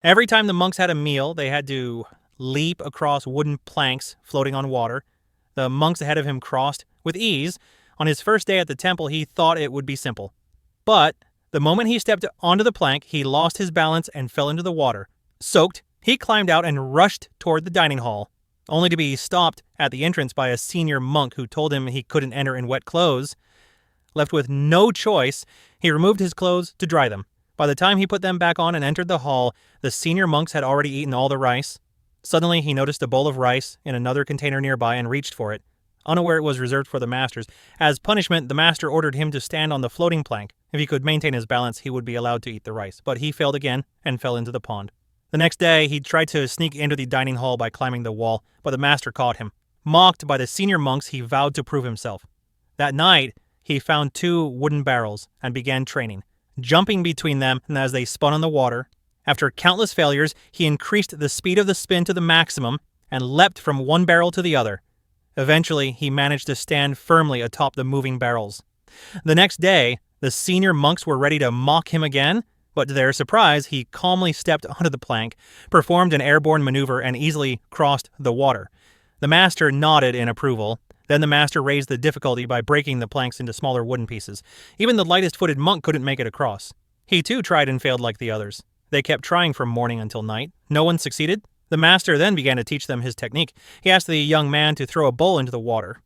Every time the monks had a meal, they had to leap across wooden planks floating on water. The monks ahead of him crossed with ease. On his first day at the temple, he thought it would be simple. But the moment he stepped onto the plank, he lost his balance and fell into the water. Soaked, he climbed out and rushed toward the dining hall, only to be stopped at the entrance by a senior monk who told him he couldn't enter in wet clothes. Left with no choice, he removed his clothes to dry them. By the time he put them back on and entered the hall, the senior monks had already eaten all the rice. Suddenly, he noticed a bowl of rice in another container nearby and reached for it, unaware it was reserved for the masters. As punishment, the master ordered him to stand on the floating plank. If he could maintain his balance, he would be allowed to eat the rice, but he failed again and fell into the pond. The next day, he tried to sneak into the dining hall by climbing the wall, but the master caught him. Mocked by the senior monks, he vowed to prove himself. That night, he found 2 wooden barrels and began training, jumping between them as they spun on the water. After countless failures, he increased the speed of the spin to the maximum and leapt from one barrel to the other. Eventually, he managed to stand firmly atop the moving barrels. The next day, the senior monks were ready to mock him again, but to their surprise, he calmly stepped onto the plank, performed an airborne maneuver, and easily crossed the water. The master nodded in approval. Then the master raised the difficulty by breaking the planks into smaller wooden pieces. Even the lightest-footed monk couldn't make it across. He too tried and failed like the others. They kept trying from morning until night. No one succeeded. The master then began to teach them his technique. He asked the young man to throw a bowl into the water.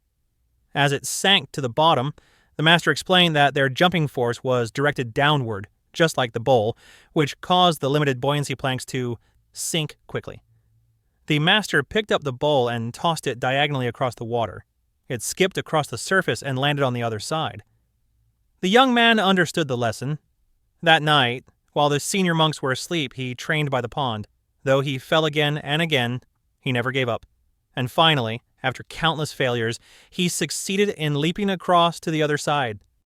As it sank to the bottom, the master explained that their jumping force was directed downward, just like the bowl, which caused the limited buoyancy planks to sink quickly. The master picked up the bowl and tossed it diagonally across the water. It skipped across the surface and landed on the other side. The young man understood the lesson. That night, while the senior monks were asleep, he trained by the pond. Though he fell again and again, he never gave up. And finally, after countless failures, he succeeded in leaping across to the other side.